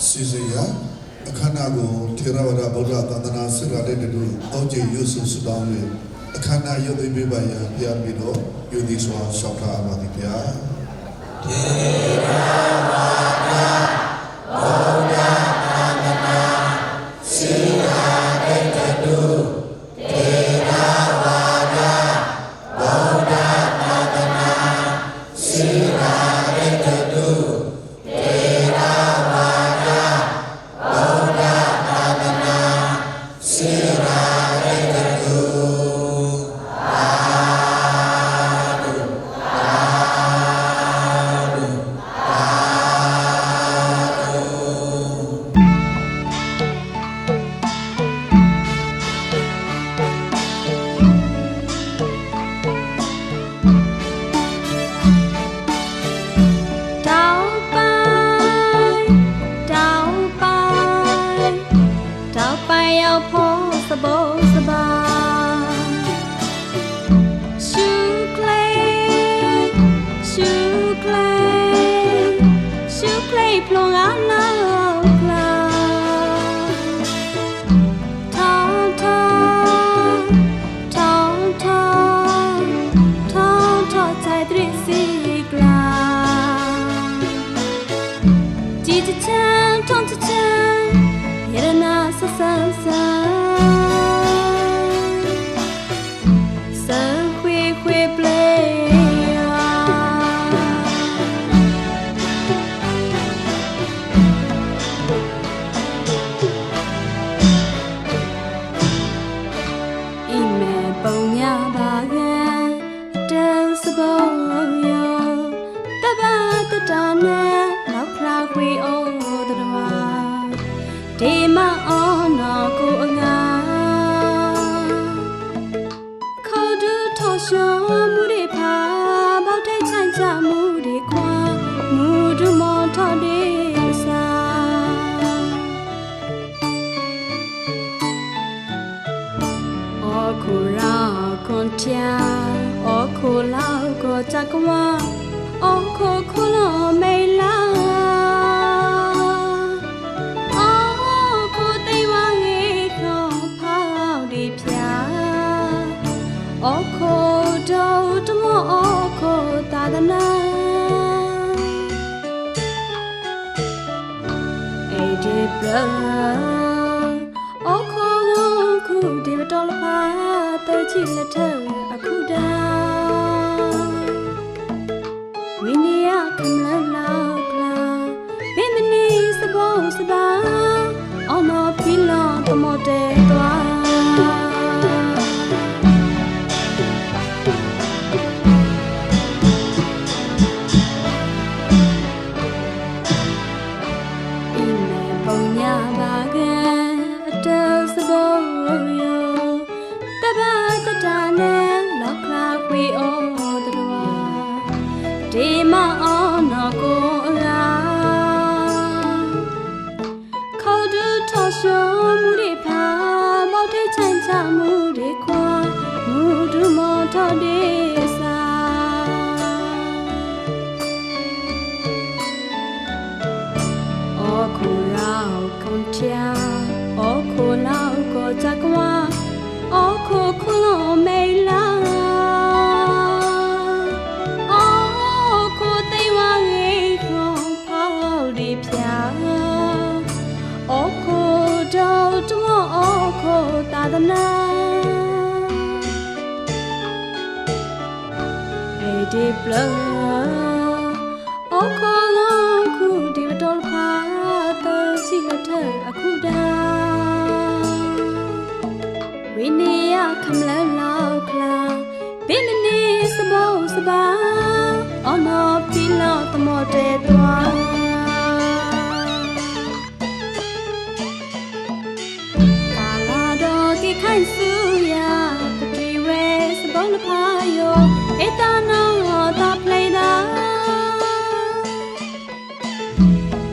စီစီယာအခမ်းအနားကိုထေရဝါဒဗုဒ္ဓသာသနာစစ်ရာတဲ့တူအောက်ကျရွဆုဆုတောင်း၍အခမ်းအနားရုပ်သိမ်းပေးပါရန်ဘုရားမိတော်ယုံကြည်စွာရှောက်ထားပါသည်ဗျာထေရဝါဒဗုဒ္ဓသာသနာစစ်ရာတဲ့တူထေရဝါဒဗုဒ္ဓသာသနာစစ်ရာတဲ့တူ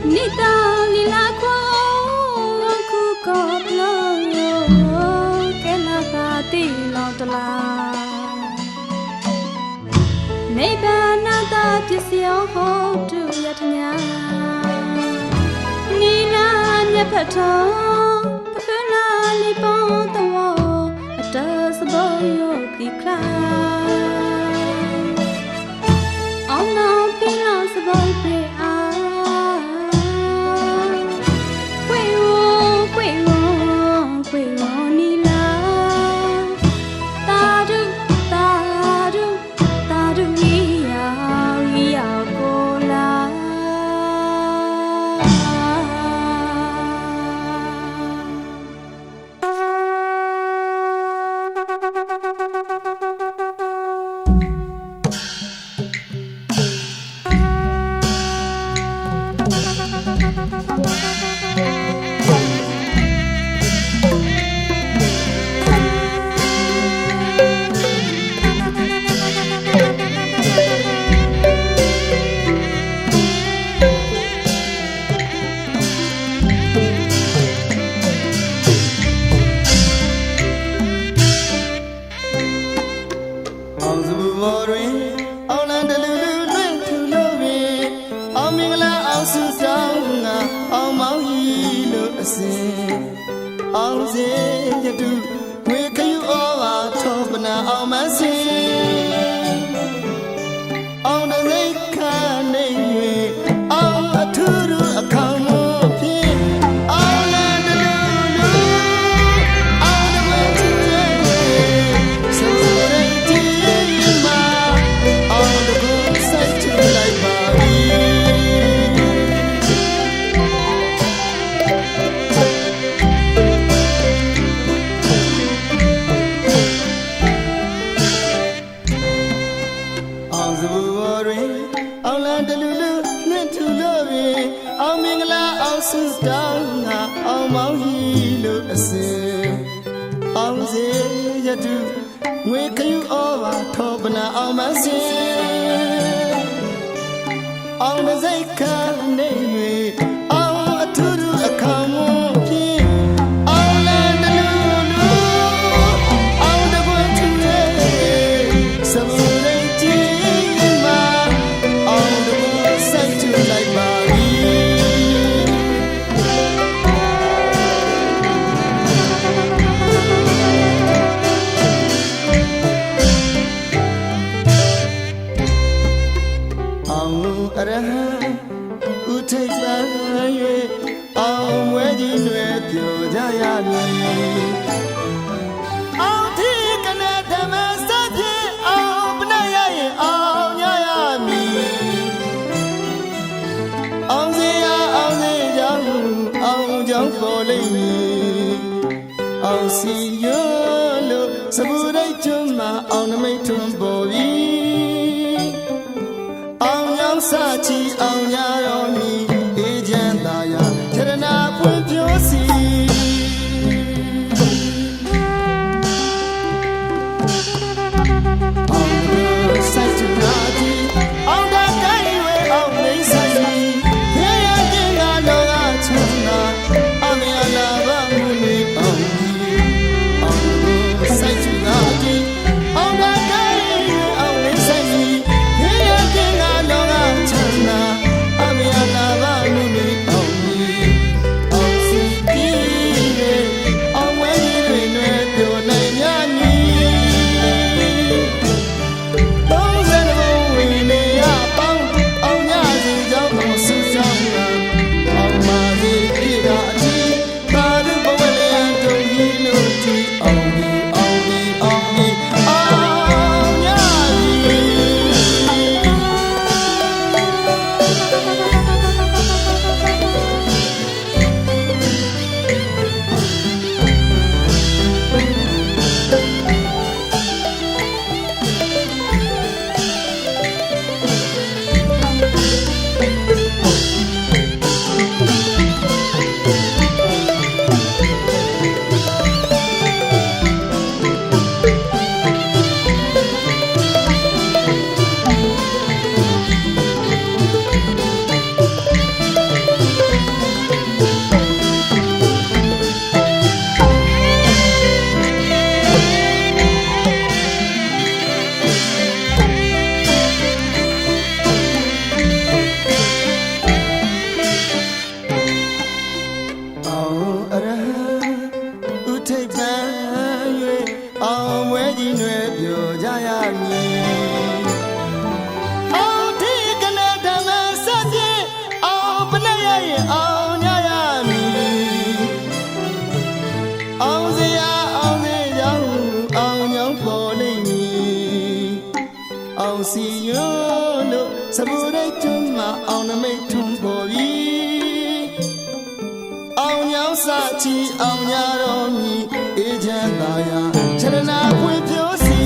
Nita lila ko အောင်စေရတုငွေခယူဩဝါထောပနာအောင်မစင်အောင်တဲ့စိတ်ခနေ၍အောင်အထူးရအခေါင်မဖြစ်အောင်လည်းတလူလူအောင်တဲ့ဝဲချစ်ရဲ့ဆိုရတဲ့ဒီမှာအောင်တဲ့ကိုစိုက်ချလိုက်ပါဆုတောင်းငါအောင်မောင်းကြီးလို့အစင်အောင်စေရတုငွေခယူဩဝါထောပနာအောင်မစင်အောင်တဲ့စိတ်ခနေ၍အောင်အထူးထူးအခါမဖြစ်အောင်လည်းတလူလူအောင်တဲ့ဘွယ်ထူရဲ့စမူရိတ်ကြီးမှာအောင်တဲ့ဘွယ်စိုက်ထူလိုက်ပါအရဟံဥထိပ်ပန်း၍အောင်ဝဲကြီးတွေပြောကြရမည်အောင်ဒီကနေ့ဓမ္မစပြေအောင်ပနရရင်အောင်ရရမည်အောင်စေရအောင်စေကြောင့်အောင်ကြောင့်ပေါ်လိမ့်မည်အောင်စီရလို့စပူရိတ်ကျွမ်းမှာအောင်နမိတ်ထွန်းပေါ်ပြီစာချီအောင်ရတော်မူအေးချမ်းသာယာချရနာပွင့်ပြိုးစီအောင်စိုက်ချနာတီအောင်တကိုင်းဝဲအောင်နေဆိုင်ရေရခြင်းကတော့ကချမ်းသာအမေလာပါမူနေအောင်အောင်စိုက်ချနာတီအောင်တကိုင်းဝဲအောင်နေဆိုင်ရေရခြင်းကတော့အမေလာပါ စချီအောင်ရတော်မူအေးချမ်းသာယာချရနာဖွင့်ပြောစီ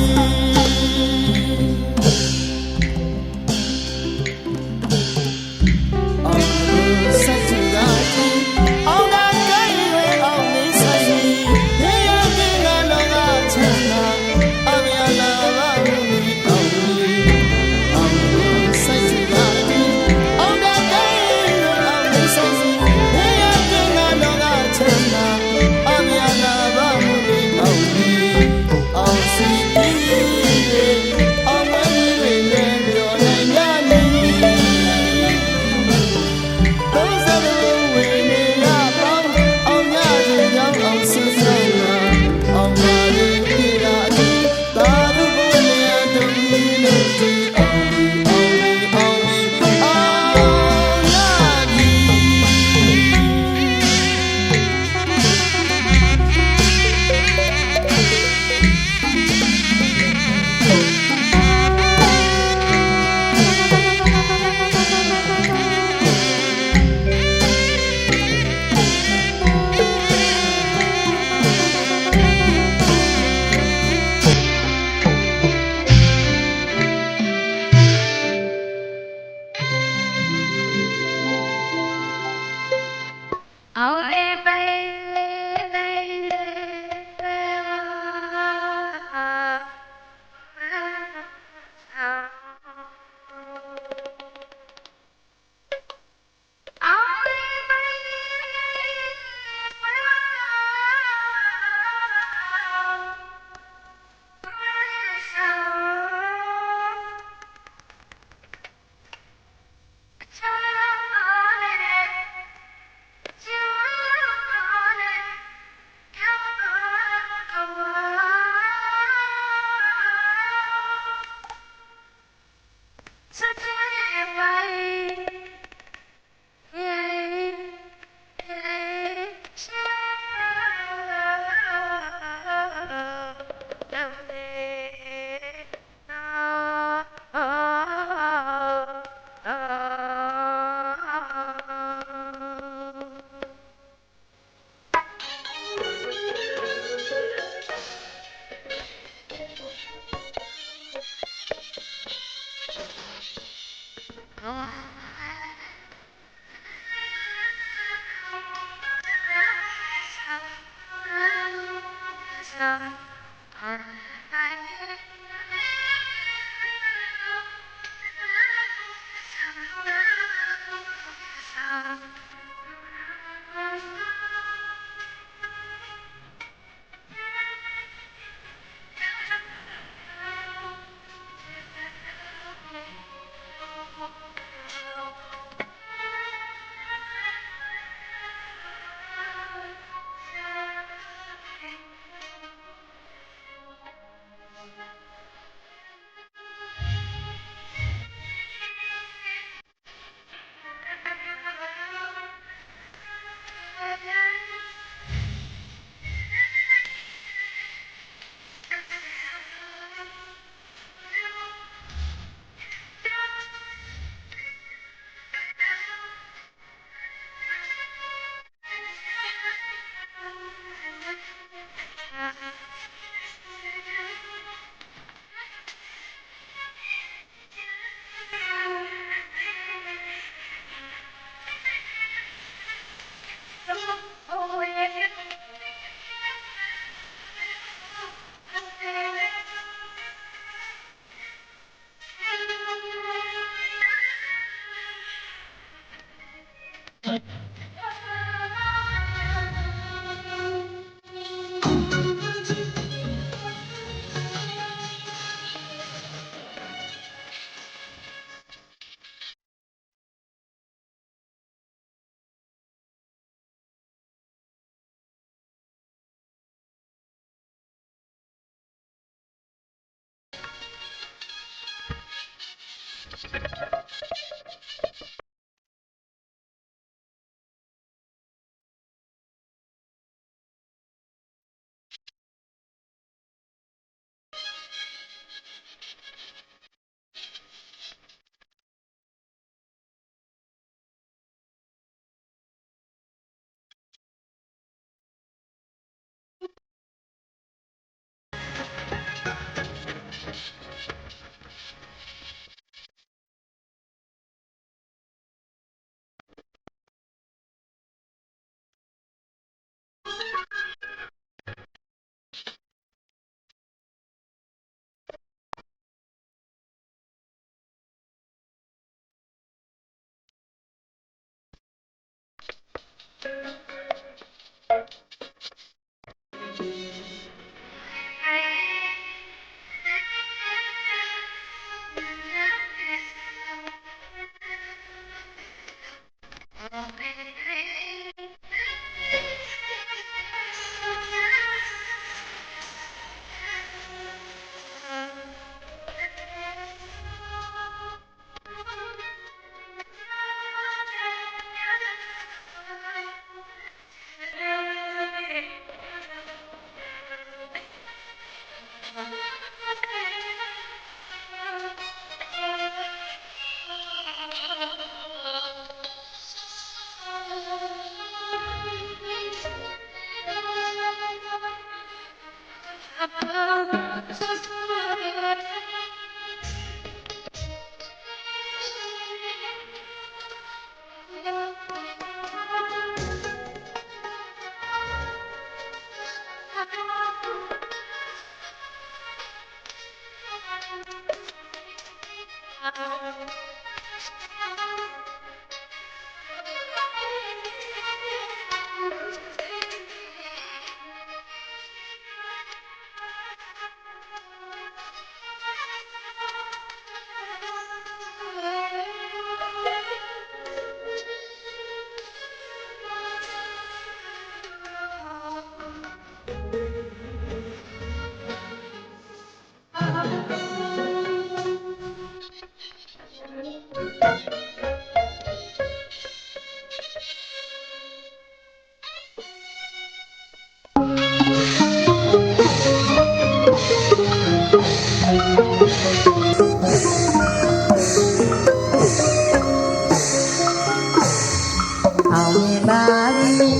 အောင်မြင်ပါသည်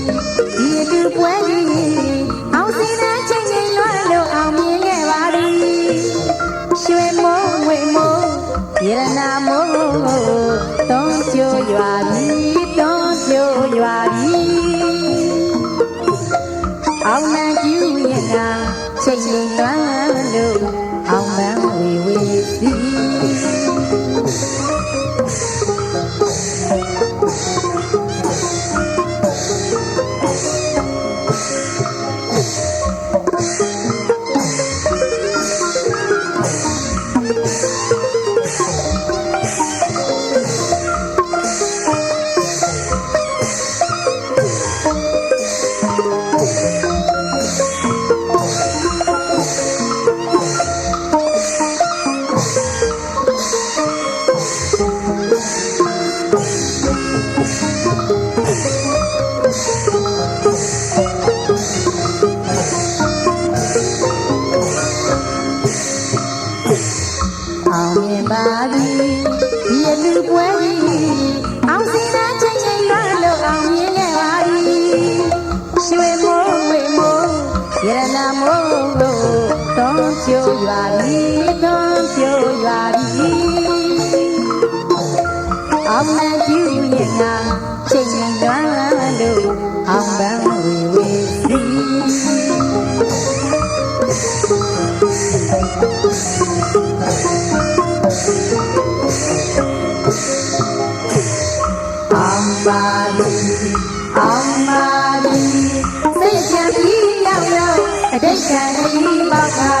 ဒီလူပွဲကြီးအောင်စင်းတဲ့ချိန်ချိန်လွှမ်းလို့အောင်မြင်ခဲ့ပါသည်ရွှေမိုးငွေမိုးရတနာမိုးသွန်ကြိုရွာပြီသွန်ကြိုရွာပြီအောင်နာကျူရင်ကချိန်ချိန်လွှမ်းလို့အောင်မန်းဝေဝေသည်အောင်မြင်ပါသည်ဒီလူပွဲကြီးအောင်စင်းတဲ့ချိန်ချိန်လွှမ်းလို့အောင်မြင်ခဲ့ပါသည်ရွှေမိုးဝေမိုးရတနာမိုးတို့သွန်ကြိုရွာပြီသွန်ကြိုရွာပြီအောင်မကျူရင်ကချိန်ချိန်လွှမ်းလို့အောင်ပန်းဝေဝေသည်အောင်ပါသည်အောင်ပါသည်စိတ်ချမ်းပြီးရောက်ရောက်အတိတ်ကံကြီးပေါက်တာ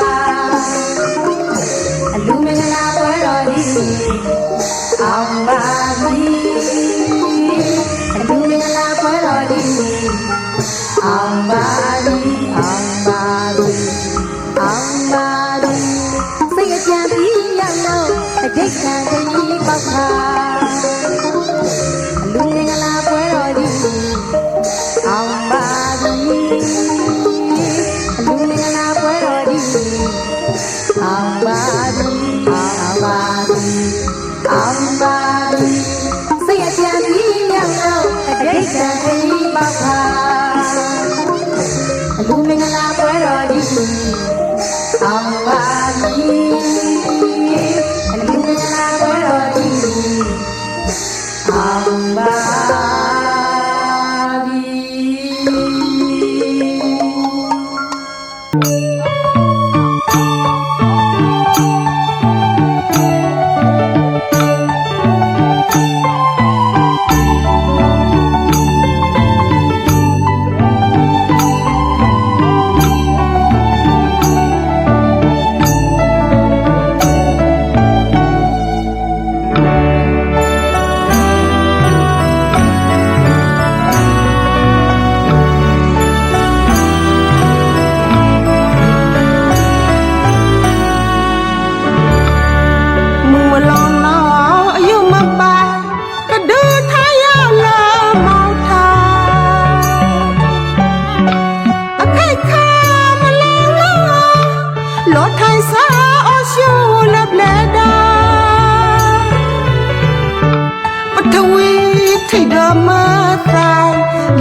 အလူမင်္ဂလာပွဲတော်သည်အောင်ပါသည်အလူမင်္ဂလာပွဲတော်သည်အောင်ပါသည်အောင်ပါသည်အောင်ပါသည်စိတ်ချမ်းပြီးရောက်ရောက်အတိတ်ကံကြီးပေါက်တာလူမင်္ဂလာပွဲတော်သည်အောင်ပါသည်လူမင်္ဂလာပွဲတော်သည်အောင်ပါသည်အောင်ပါသည်အောင်ပါသည်စိတ်အပြည့်ပြီးရောက်တော့အတိတ်ကံကြီးပေါက်ပါလူမင်္ဂလာပွဲတော်သည်အောင်ပါသည်လူမင်္ဂလာပွဲတော်သည်အောင်ပါ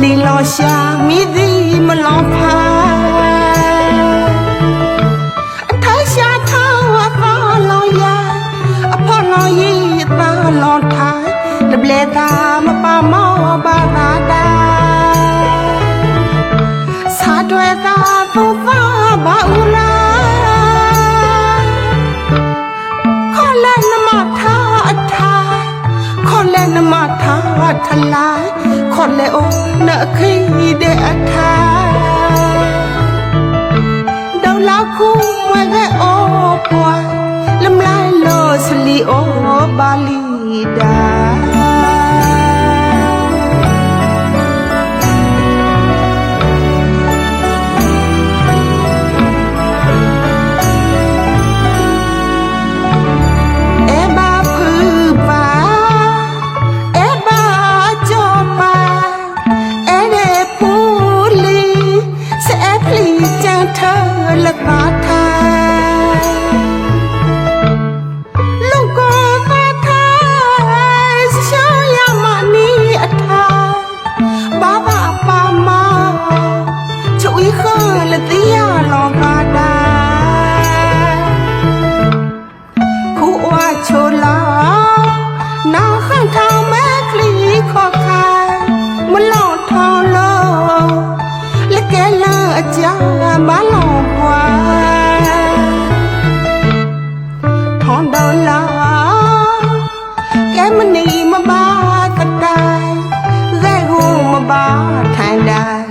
ลีลอชามีดีมาลองพาท้ายชา ta mà pa mau ba ta da sa đuôi ta tu ta ba u la khó lên mà tha tha khó lên mà tha tha la khó lên ô nợ khi để tha đâu lá khu ngoài cái ô qua lâm lai lo sli ô bali da lật ba tha lúc cô ta tha sao ya mà ni tha ba ba ba ma chui khơ là tia lo ba da khu oa chô la na khang thao mẹ kli khó khai mà lo thao lo là cái la cha ba lo thon đầu la cái mình đi mà ba thật đài gai gu mà ba thành đài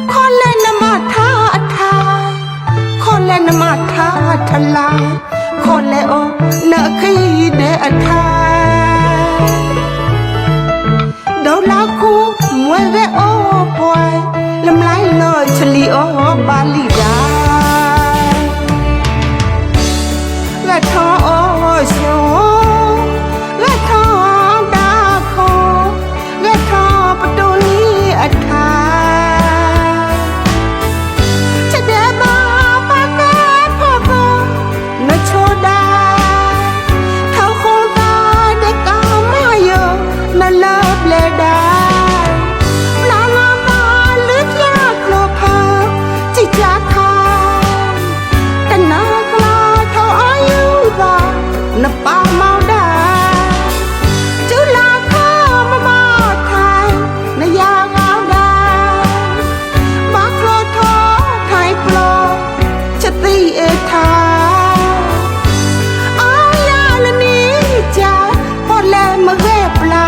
khó lên mà tha tha khó lên mà tha tha la khó lên ô nợ khi để tha đâu lá cu mua gai ô boy làm lại lời chli ô ba li da gà thọ ô sô gà thọ đa khô gà thọ bắt đầu ni tha cha để ba cái phô phô nó chô đa thao khôn ta để cả mai giờ nó lấp lệ đa na pa mau da chú la kho ma ba thai na ya ngao da ba klo tho thai plo chati e tha ya la ni cha po le ma ge pla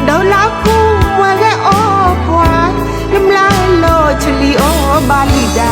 đâu la khu wa ge o pwa lim la lo chli o ba li da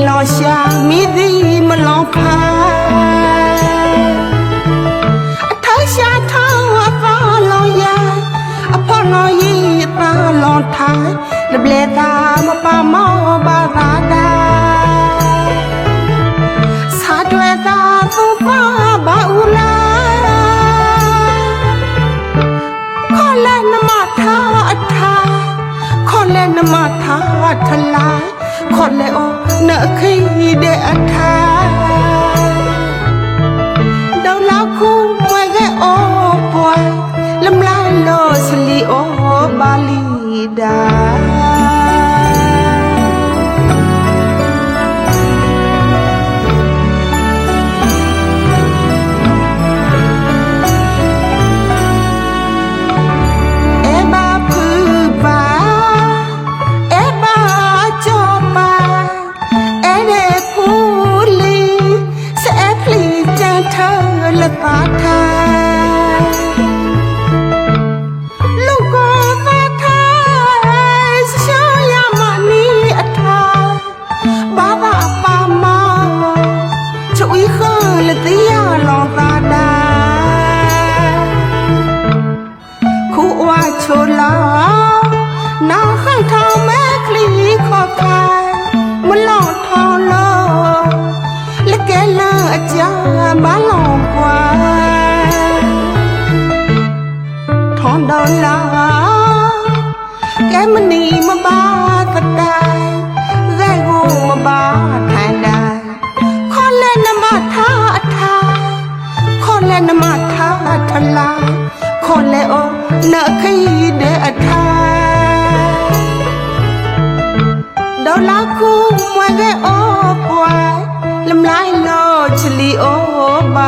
lo xa mi đi mà lo pha thấy xa thao pha lo ya pha lo yi ta lo thái lập lệ ta mà pa mau ba ra da sa đuôi ta tu pha ba u la khó lên mà tha tha khó lên mà tha tha la khó lên ô nợ khi để tha đâu lá khu ngoài gai ô boy lâm lai lo sli ô ba li da လက်ပါထားလူကိုသာထားရှောင်းရမနီအထားဘာသာပါမချွေခလတိယလောသာတာခုဝါချိုလာနာခိုင်ထောင်မဲကလီခေါ်ခိုင်မလောင်ထောင်လို့လက်ကဲလာအကြမလောင်ကွာထောင်တော်လာကဲမနီမပါတတိုင်ဇဲကိုမပါထိုင်တိုင်းခေါ်လဲနမထားအထားခေါ်လဲနမထားထလာခေါ်လဲအိုနခိတဲ့အထားဒေါ်လာကူမွေးတဲ့အိုပွားလမ်လိုက်လို့ချလီအိုပါ